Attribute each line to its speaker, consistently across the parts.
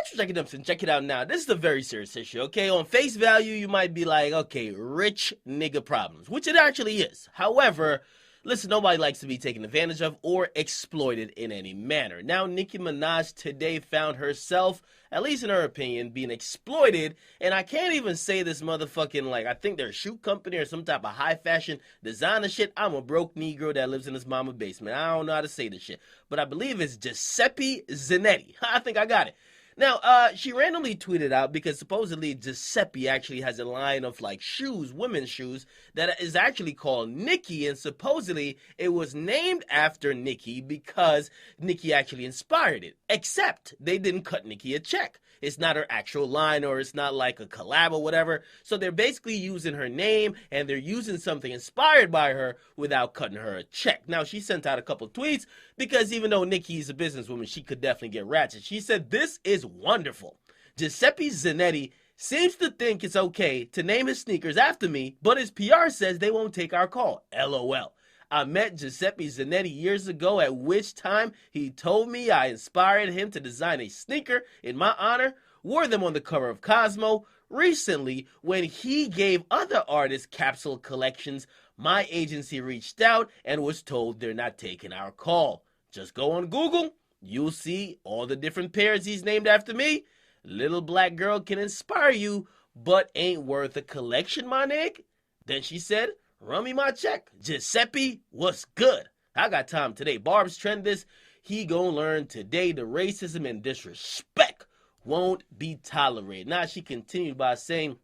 Speaker 1: Thanks for checking up and check it out now. This is a very serious issue, okay? On face value, you might be like, okay, rich nigga problems, which it actually is. However, listen, nobody likes to be taken advantage of or exploited in any manner. Now, Nicki Minaj today found herself, at least in her opinion, being exploited, and I can't even say this motherfucking, like, I think they're a shoe company or some type of high fashion designer shit. I'm a broke Negro that lives in his mama basement. I don't know how to say this shit, but I believe it's Giuseppe Zanetti. I think I got it. Now, she randomly tweeted out because supposedly Giuseppe actually has a line of like shoes, women's shoes, that is actually called Nicki, and supposedly it was named after Nicki because Nicki actually inspired it. Except they didn't cut Nicki a check. It's not her actual line, or it's not like a collab or whatever. So they're basically using her name and they're using something inspired by her without cutting her a check. Now, she sent out a couple tweets because even though Nicki's a businesswoman, she could definitely get ratchet. She said, "This is wonderful. Giuseppe Zanetti seems to think it's okay to name his sneakers after me, but his PR says they won't take our call. LOL. I met Giuseppe Zanetti years ago, at which time he told me I inspired him to design a sneaker in my honor, wore them on the cover of Cosmo. Recently, when he gave other artists capsule collections, my agency reached out and was told they're not taking our call. Just go on Google, you'll see all the different pairs he's named after me. Little black girl can inspire you, but ain't worth a collection, my nigga." Then she said, "Run me my check. Giuseppe, what's good?" I got time today. Barb's trend this. He gonna learn today the racism and disrespect won't be tolerated. Now, she continued by saying,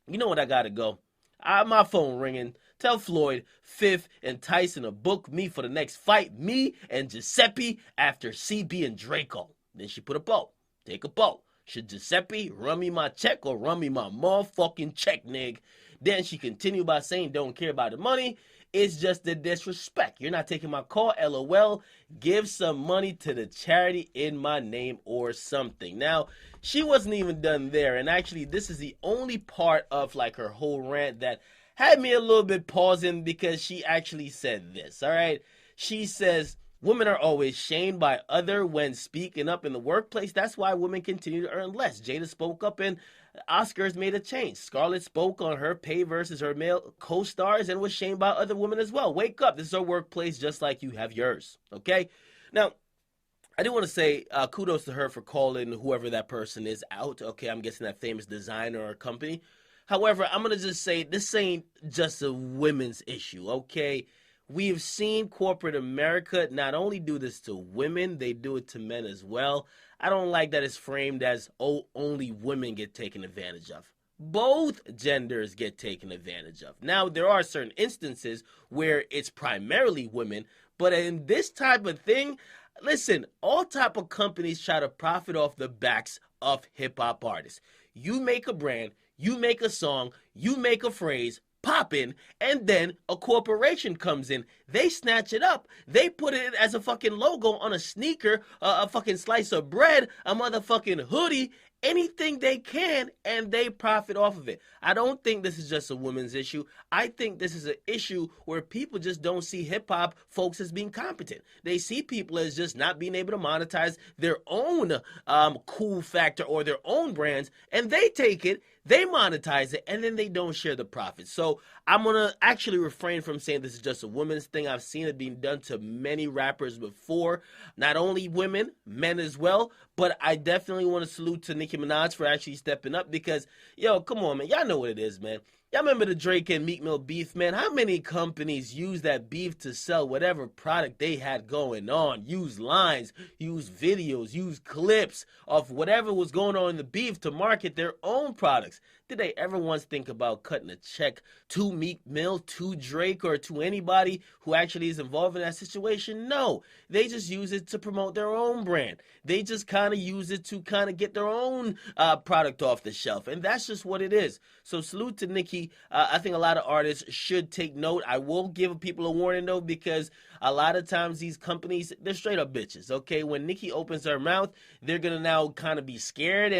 Speaker 1: "You know what, I gotta go. My phone ringing. Tell Floyd, Fifth, and Tyson to book me for the next fight. Me and Giuseppe after CB and Draco." Then she put a bow. Take a bow. Should Giuseppe run me my check or run me my motherfucking check, nig? Then she continued by saying, "Don't care about the money. It's just the disrespect. You're not taking my call, LOL. Give some money to the charity in my name or something." Now, she wasn't even done there. And actually, this is the only part of like her whole rant that had me a little bit pausing, because she actually said this, all right? She says, "Women are always shamed by other when speaking up in the workplace. That's why women continue to earn less." Jada spoke up and Oscars made a change. Scarlett spoke on her pay versus her male co-stars and was shamed by other women as well. Wake up. This is our workplace just like you have yours, okay? Now, I do want to say kudos to her for calling whoever that person is out. Okay, I'm guessing that famous designer or company. However, I'm going to just say this ain't just a women's issue, okay? We've seen corporate America not only do this to women, they do it to men as well. I don't like that it's framed as, oh, only women get taken advantage of. Both genders get taken advantage of. Now, there are certain instances where it's primarily women, but in this type of thing, listen, all type of companies try to profit off the backs of hip-hop artists. You make a brand, you make a song, you make a phrase, poppin', and then a corporation comes in. They snatch it up. They put it as a fucking logo on a sneaker, a fucking slice of bread, a motherfucking hoodie, anything they can, and they profit off of it. I don't think this is just a women's issue. I think this is an issue where people just don't see hip-hop folks as being competent. They see people as just not being able to monetize their own cool factor or their own brands, and they take it, they monetize it, and then they don't share the profits. So I'm going to actually refrain from saying this is just a women's thing. I've seen it being done to many rappers before, not only women, men as well. But I definitely want to salute to Nicki Minaj for actually stepping up, because, yo, come on, man. Y'all know what it is, man. Y'all remember the Drake and Meek Mill beef, man? How many companies use that beef to sell whatever product they had going on? Use lines, use videos, use clips of whatever was going on in the beef to market their own products. Did they ever once think about cutting a check to Meek Mill, to Drake, or to anybody who actually is involved in that situation? No. They just use it to promote their own brand. They just kind of use it to kind of get their own product off the shelf. And that's just what it is. So salute to Nicki Nicki, I think a lot of artists should take note. I will give people a warning though, because a lot of times these companies, they're straight up bitches, okay? When Nicki opens her mouth, they're gonna now kind of be scared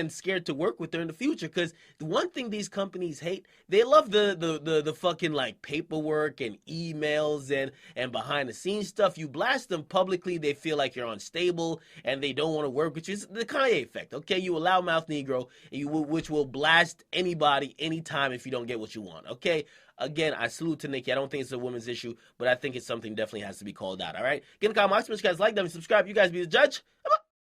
Speaker 1: to work with her in the future. Because the one thing these companies hate, they love the fucking like paperwork and emails and behind the scenes stuff. You blast them publicly, they feel like you're unstable and they don't want to work with you. It's the Kanye effect, okay? You allow mouth Negro, which will blast anybody anytime if you don't get what you want, okay? Again, I salute to Nicki. I don't think it's a women's issue, but I think it's something definitely has to be called out, all right? Get in the comment box, make sure you guys like them, subscribe. You guys be the judge.